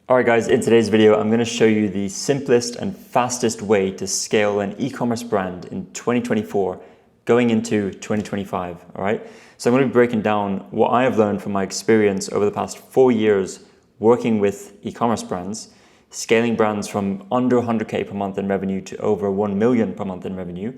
All right guys, in today's video, I'm going to show you the simplest and fastest way to scale an e-commerce brand in 2024 going into 2025, all right? So I'm going to be breaking down what I have learned from my experience over the past 4 years working with e-commerce brands, scaling brands from under 100K per month in revenue to over 1 million per month in revenue.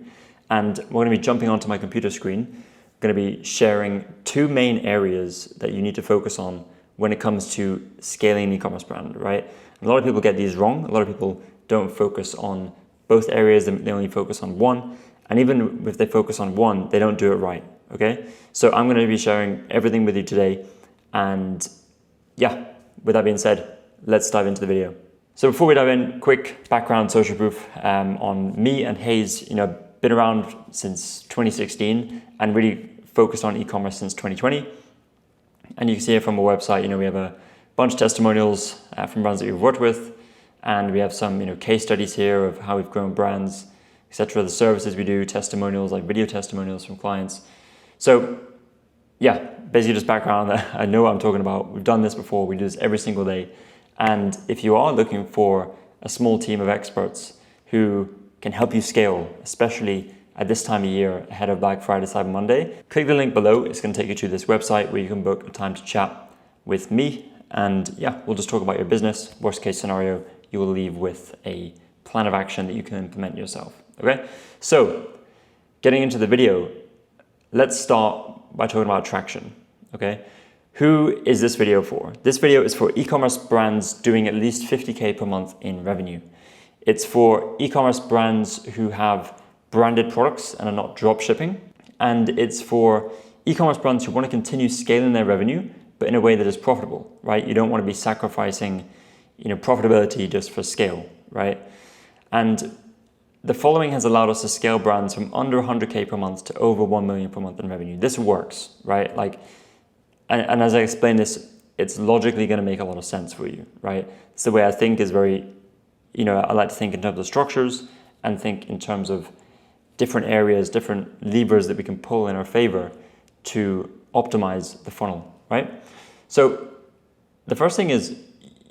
And we're going to be jumping onto my computer screen. I'm going to be sharing two main areas that you need to focus on when it comes to scaling an e-commerce brand, right? A lot of people get these wrong. A lot of people don't focus on both areas, they only focus on one. And even if they focus on one, they don't do it right, okay? So I'm gonna be sharing everything with you today. And yeah, with that being said, let's dive into the video. So before we dive in, quick background social proof on me and Hayes. Been around since 2016 and really focused on e-commerce since 2020. And you can see here from our website, we have a bunch of testimonials from brands that we've worked with, and we have some, case studies here of how we've grown brands, etc. The services we do, testimonials like video testimonials from clients. So, yeah, basically just background. I know what I'm talking about. We've done this before. We do this every single day. And if you are looking for a small team of experts who can help you scale, especially at this time of year ahead of Black Friday, Cyber Monday, click the link below. It's going to take you to this website where you can book a time to chat with me. And yeah, we'll just talk about your business. Worst case scenario, you will leave with a plan of action that you can implement yourself. Okay, so getting into the video, let's start by talking about traction. Okay, who is this video for? This video is for e-commerce brands doing at least 50K per month in revenue. It's for e-commerce brands who have branded products and are not drop shipping. And it's for e-commerce brands who want to continue scaling their revenue, but in a way that is profitable, right? You don't want to be sacrificing, profitability just for scale, right? And the following has allowed us to scale brands from under 100K per month to over 1 million per month in revenue. This works, right? And as I explain this, it's logically going to make a lot of sense for you, right? It's the way I think is very, I like to think in terms of structures and think in terms of different areas, different levers that we can pull in our favor to optimize the funnel, right? So the first thing is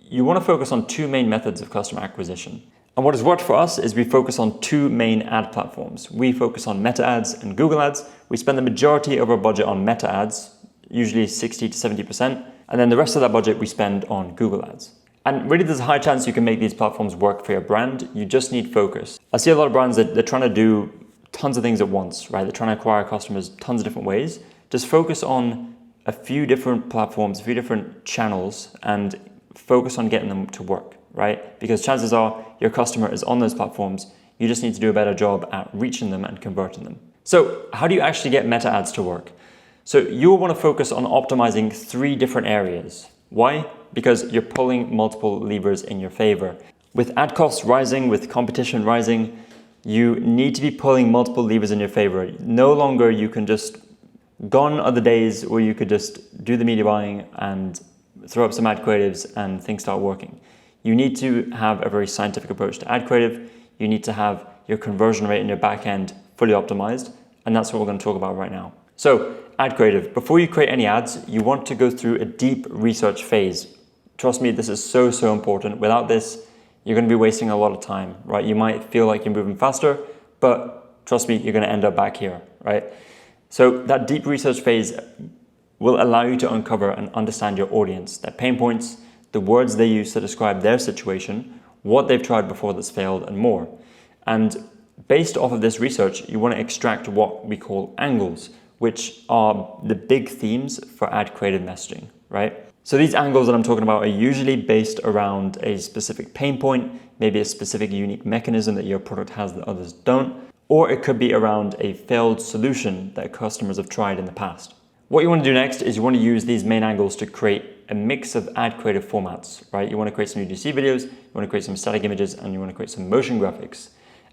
you want to focus on two main methods of customer acquisition. And what has worked for us is we focus on two main ad platforms. We focus on Meta ads and Google ads. We spend the majority of our budget on Meta ads, usually 60 to 70%. And then the rest of that budget we spend on Google ads. And really there's a high chance you can make these platforms work for your brand. You just need focus. I see a lot of brands that they're trying to do tons of things at once, right? They're trying to acquire customers tons of different ways. Just focus on a few different platforms, a few different channels, and focus on getting them to work, right? Because chances are your customer is on those platforms. You just need to do a better job at reaching them and converting them. So how do you actually get Meta ads to work? So you'll want to focus on optimizing 3 different areas. Why? Because you're pulling multiple levers in your favor. With ad costs rising, with competition rising, you need to be pulling multiple levers in your favor. No longer you can just, gone are the days where you could just do the media buying and throw up some ad creatives and things start working. You need to have a very scientific approach to ad creative. You need to have your conversion rate in your back end fully optimized. And that's what we're going to talk about right now. So ad creative, before you create any ads, you want to go through a deep research phase. Trust me, this is so important. Without this, you're going to be wasting a lot of time, right? You might feel like you're moving faster, but trust me, you're going to end up back here, right? So that deep research phase will allow you to uncover and understand your audience, their pain points, the words they use to describe their situation, what they've tried before that's failed, and more. And based off of this research, you want to extract what we call angles, which are the big themes for ad creative messaging, right? So these angles that I'm talking about are usually based around a specific pain point, maybe a specific unique mechanism that your product has that others don't, or it could be around a failed solution that customers have tried in the past. What you want to do next is you want to use these main angles to create a mix of ad creative formats, right? You want to create some UGC videos, you want to create some static images, and you want to create some motion graphics.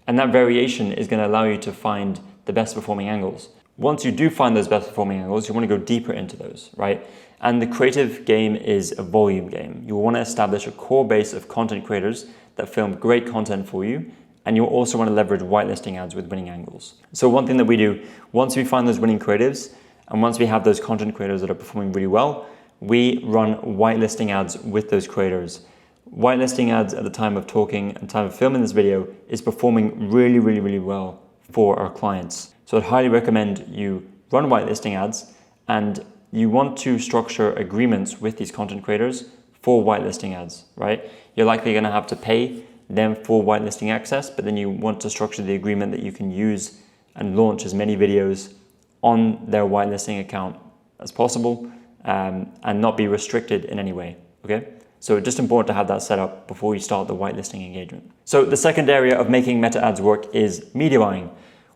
And that variation is going to allow you to find the best performing angles. Once you do find those best performing angles, you want to go deeper into those, right? And the creative game is a volume game. You want to establish a core base of content creators that film great content for you. And you also want to leverage whitelisting ads with winning angles. So one thing that we do, once we find those winning creatives, and once we have those content creators that are performing really well, we run whitelisting ads with those creators whitelisting ads at the time of talking and time of filming this video is performing really, really, really well for our clients. So I'd highly recommend you run whitelisting ads, and you want to structure agreements with these content creators for whitelisting ads, right? You're likely going to have to pay them for whitelisting access, but then you want to structure the agreement that you can use and launch as many videos on their whitelisting account as possible, and not be restricted in any way, okay? So it's just important to have that set up before you start the whitelisting engagement. So the second area of making Meta ads work is media buying.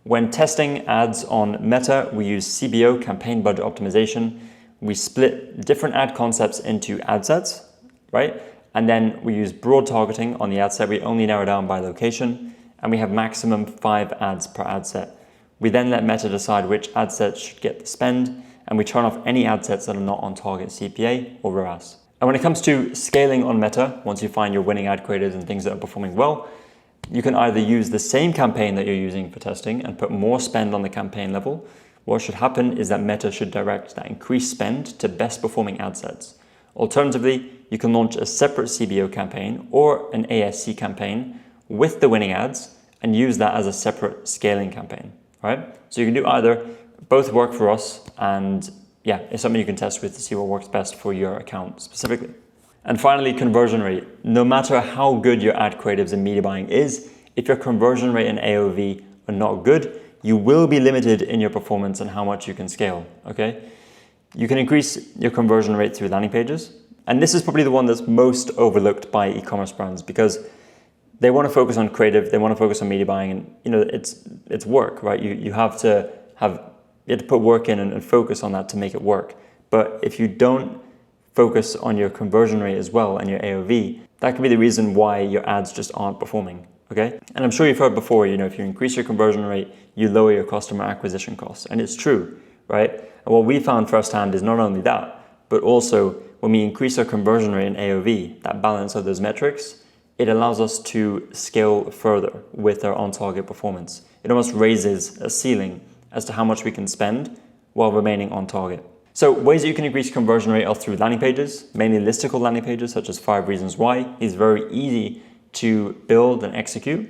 When testing ads on Meta, we use CBO, campaign budget optimization. We split different ad concepts into ad sets, right? And then we use broad targeting on the ad set. We only narrow down by location, and we have maximum 5 ads per ad set. We then let Meta decide which ad sets should get the spend, and we turn off any ad sets that are not on target CPA or ROAS. And when it comes to scaling on Meta, once you find your winning ad creators and things that are performing well, you can either use the same campaign that you're using for testing and put more spend on the campaign level. What should happen is that Meta should direct that increased spend to best performing ad sets. Alternatively, you can launch a separate CBO campaign or an ASC campaign with the winning ads and use that as a separate scaling campaign, right? So you can do either. Both work for us, and yeah, it's something you can test with to see what works best for your account specifically. And finally, conversion rate. No matter how good your ad creatives and media buying is, if your conversion rate and AOV are not good, you will be limited in your performance and how much you can scale, okay? You can increase your conversion rate through landing pages. And this is probably the one that's most overlooked by e-commerce brands, because they want to focus on creative, they want to focus on media buying, and it's work, right? You have to put work in and focus on that to make it work. But if you don't focus on your conversion rate as well and your AOV, that can be the reason why your ads just aren't performing, okay? And I'm sure you've heard before, if you increase your conversion rate, you lower your customer acquisition costs. And it's true, right? And what we found firsthand is not only that, but also when we increase our conversion rate and AOV, that balance of those metrics, it allows us to scale further with our on-target performance. It almost raises a ceiling as to how much we can spend while remaining on target. So ways that you can increase conversion rate are through landing pages, mainly listicle landing pages such as 5 Reasons Why. It's very easy to build and execute.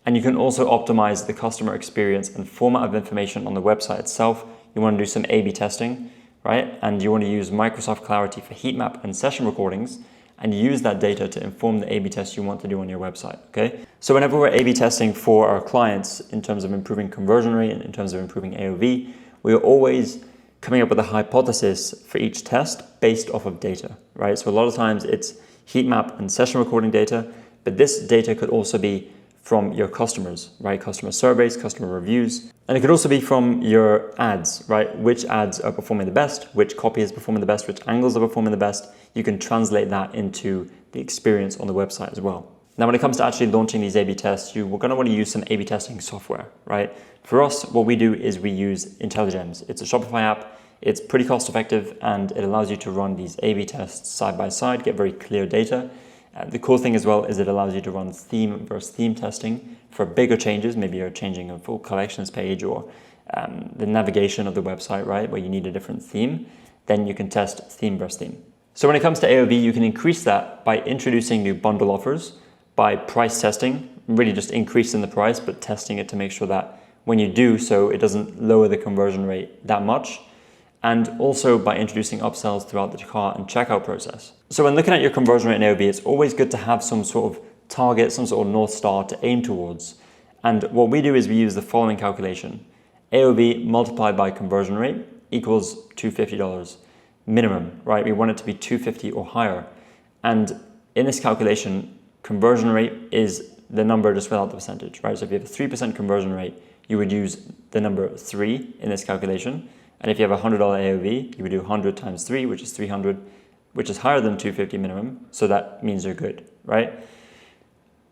And you can also optimize the customer experience and format of information on the website itself. You want to do some A/B testing, right? And you want to use Microsoft Clarity for heat map and session recordings, and use that data to inform the A/B test you want to do on your website, okay? So whenever we're A/B testing for our clients in terms of improving conversion rate and in terms of improving AOV, we are always coming up with a hypothesis for each test based off of data, right? So a lot of times it's heat map and session recording data, but this data could also be from your customers, right? Customer surveys, customer reviews, and it could also be from your ads, right? Which ads are performing the best, which copy is performing the best, which angles are performing the best. You can translate that into the experience on the website as well. Now, when it comes to actually launching these A/B tests, you're going to want to use some A/B testing software, right? For us, what we do is we use IntelliGems. It's a Shopify app. It's pretty cost effective, and it allows you to run these A/B tests side by side, get very clear data. The cool thing as well is it allows you to run theme versus theme testing for bigger changes. Maybe you're changing a full collections page or the navigation of the website, right, where you need a different theme. Then you can test theme versus theme. So when it comes to AOV, you can increase that by introducing new bundle offers, by price testing, really just increasing the price, but testing it to make sure that when you do so, it doesn't lower the conversion rate that much. And also by introducing upsells throughout the cart and checkout process. So when looking at your conversion rate and AOV, it's always good to have some sort of target, some sort of North Star to aim towards. And what we do is we use the following calculation. AOV multiplied by conversion rate equals $250 minimum, right? We want it to be $250 or higher. And in this calculation, conversion rate is the number just without the percentage, right? So if you have a 3% conversion rate, you would use the number 3 in this calculation. And if you have a $100 AOV, you would do 100 times 3, which is 300, which is higher than 250 minimum. So that means you're good, right?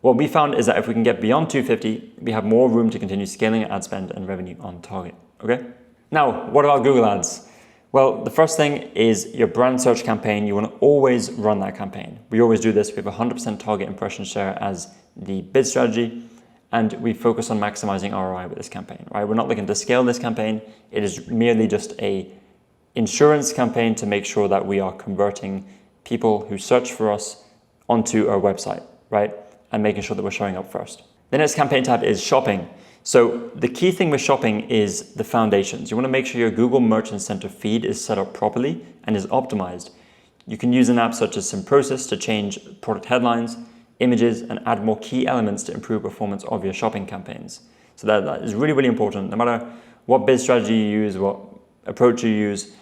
What we found is that if we can get beyond 250, we have more room to continue scaling ad spend and revenue on target, okay? Now, what about Google Ads? Well, the first thing is your brand search campaign. You want to always run that campaign. We always do this. We have 100% target impression share as the bid strategy. And we focus on maximizing ROI with this campaign, right? We're not looking to scale this campaign. It is merely just a insurance campaign to make sure that we are converting people who search for us onto our website, right? And making sure that we're showing up first. The next campaign type is shopping. So the key thing with shopping is the foundations. You want to make sure your Google Merchant Center feed is set up properly and is optimized. You can use an app such as SimProcess to change product headlines, images, and add more key elements to improve performance of your shopping campaigns. So that is really, really important. No matter what bid strategy you use, what approach you use,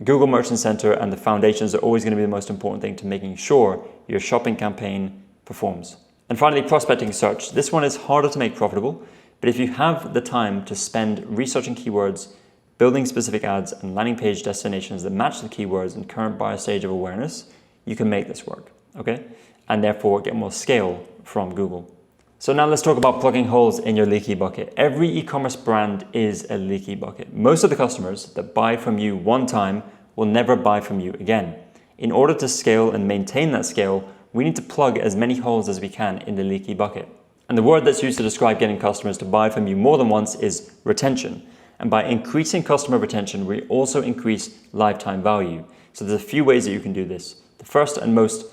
Google Merchant Center and the foundations are always going to be the most important thing to making sure your shopping campaign performs. And finally, prospecting search. This one is harder to make profitable, but if you have the time to spend researching keywords, building specific ads, and landing page destinations that match the keywords and current buyer stage of awareness, you can make this work, okay? And therefore get more scale from Google. So now let's talk about plugging holes in your leaky bucket. Every e-commerce brand is a leaky bucket. Most of the customers that buy from you one time will never buy from you again. In order to scale and maintain that scale, we need to plug as many holes as we can in the leaky bucket. And the word that's used to describe getting customers to buy from you more than once is retention. And by increasing customer retention, we also increase lifetime value. So there's a few ways that you can do this. The first and most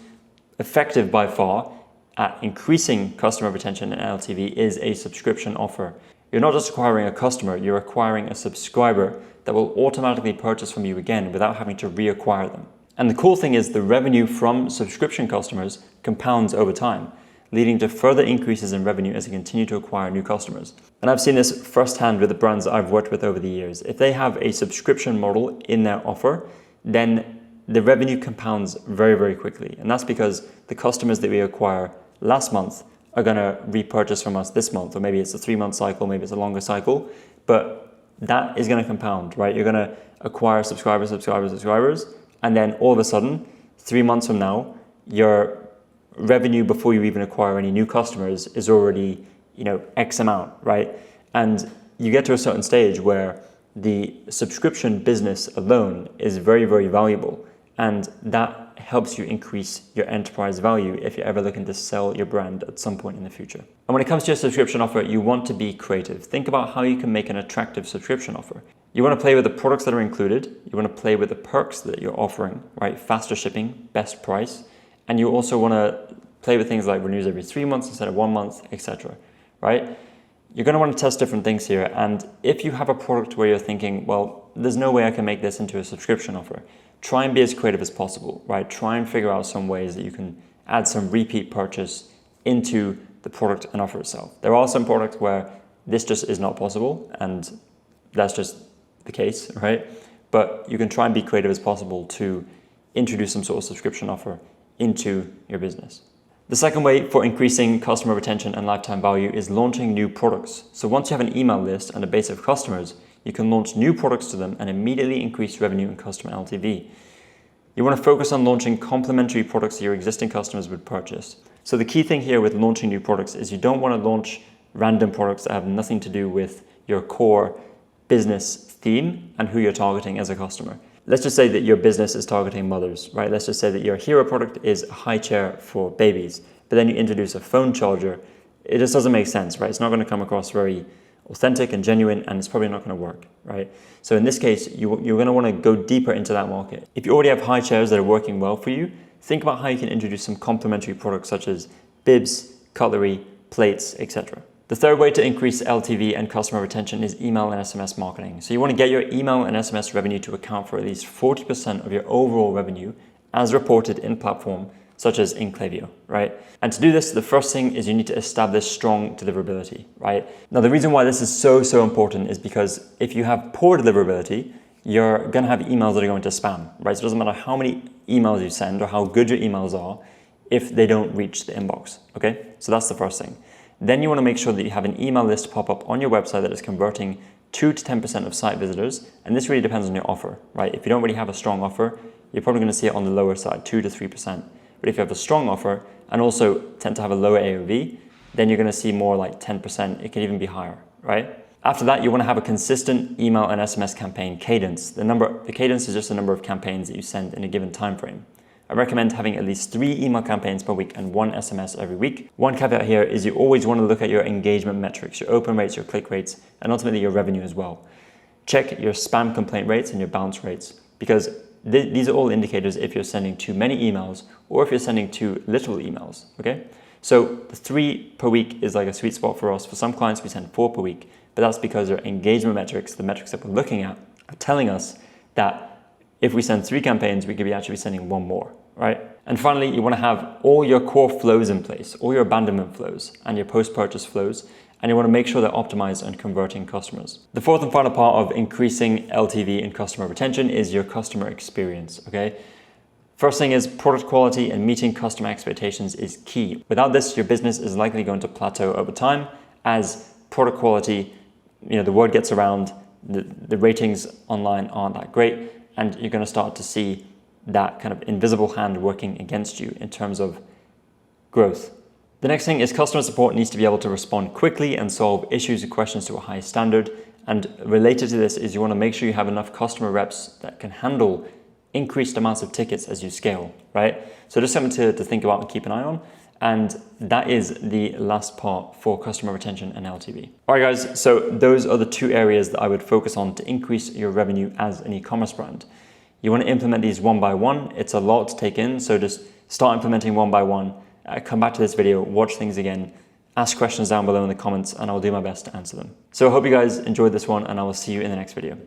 effective by far at increasing customer retention and LTV is a subscription offer. You're not just acquiring a customer, you're acquiring a subscriber that will automatically purchase from you again without having to reacquire them. And the cool thing is the revenue from subscription customers compounds over time, leading to further increases in revenue as you continue to acquire new customers. And I've seen this firsthand with the brands that I've worked with over the years. If they have a subscription model in their offer, then the revenue compounds very, very quickly. And that's because the customers that we acquire last month are going to repurchase from us this month, or maybe it's a 3-month cycle, maybe it's a longer cycle, but that is going to compound, right? You're going to acquire subscribers, and then all of a sudden, 3 months from now, your revenue before you even acquire any new customers is already, X amount, right? And you get to a certain stage where the subscription business alone is very, very valuable. And that helps you increase your enterprise value if you're ever looking to sell your brand at some point in the future. And when it comes to your subscription offer, you want to be creative. Think about how you can make an attractive subscription offer. You want to play with the products that are included. You want to play with the perks that you're offering, right? Faster shipping, best price. And you also want to play with things like renews every 3 months instead of 1 month, etc., right? You're going to want to test different things here. And if you have a product where you're thinking, well, there's no way I can make this into a subscription offer, try and be as creative as possible, right? Try and figure out some ways that you can add some repeat purchase into the product and offer itself. There are some products where this just is not possible, and that's just the case, right? But you can try and be creative as possible to introduce some sort of subscription offer into your business. The second way for increasing customer retention and lifetime value is launching new products. So once you have an email list and a base of customers, you can launch new products to them and immediately increase revenue and customer LTV. You want to focus on launching complementary products that your existing customers would purchase. So the key thing here with launching new products is you don't want to launch random products that have nothing to do with your core business theme and who you're targeting as a customer. Let's just say that your business is targeting mothers, right? Let's just say that your hero product is a high chair for babies, but then you introduce a phone charger. It just doesn't make sense, right? It's not going to come across very authentic and genuine, and it's probably not going to work, right? So in this case, you're going to want to go deeper into that market. If you already have high chairs that are working well for you, think about how you can introduce some complementary products such as bibs, cutlery, plates, etc. The third way to increase LTV and customer retention is email and SMS marketing. So you want to get your email and SMS revenue to account for at least 40% of your overall revenue as reported in platform such as in Klaviyo, right? And to do this, the first thing is you need to establish strong deliverability, right? Now, the reason why this is so important is because if you have poor deliverability, you're going to have emails that are going to spam, right? So it doesn't matter how many emails you send or how good your emails are if they don't reach the inbox, okay? So that's the first thing. Then you want to make sure that you have an email list pop up on your website that is converting 2 to 10% of site visitors. And this really depends on your offer, right? If you don't really have a strong offer, you're probably going to see it on the lower side, 2 to 3%. But if you have a strong offer and also tend to have a lower AOV, then you're going to see more like 10%. It can even be higher, right? After that, you want to have a consistent email and SMS campaign cadence. The cadence is just the number of campaigns that you send in a given time frame. I recommend having at least 3 email campaigns per week and 1 SMS every week. One caveat here is you always want to look at your engagement metrics, your open rates, your click rates, and ultimately your revenue as well. Check your spam complaint rates and your bounce rates, because these are all indicators if you're sending too many emails or if you're sending too little emails, okay? So the 3 per week is like a sweet spot for us. For some clients, we send 4 per week, but that's because our engagement metrics, the metrics that we're looking at, are telling us that if we send 3 campaigns, we could be actually sending 1 more, right? And finally, you want to have all your core flows in place, all your abandonment flows and your post-purchase flows, and you want to make sure they're optimized and converting customers. The fourth and final part of increasing LTV and customer retention is your customer experience, okay? First thing is product quality, and meeting customer expectations is key. Without this, your business is likely going to plateau over time as product quality, the word gets around, the ratings online aren't that great, and you're going to start to see that kind of invisible hand working against you in terms of growth. The next thing is customer support needs to be able to respond quickly and solve issues and questions to a high standard. And related to this is you want to make sure you have enough customer reps that can handle increased amounts of tickets as you scale, right? So just something to think about and keep an eye on. And that is the last part for customer retention and LTV. All right, guys, so those are the 2 areas that I would focus on to increase your revenue as an e-commerce brand. You want to implement these one by one. It's a lot to take in, so just start implementing one by one. Come back to this video, watch things again, ask questions down below in the comments, and I'll do my best to answer them. So I hope you guys enjoyed this one, and I will see you in the next video.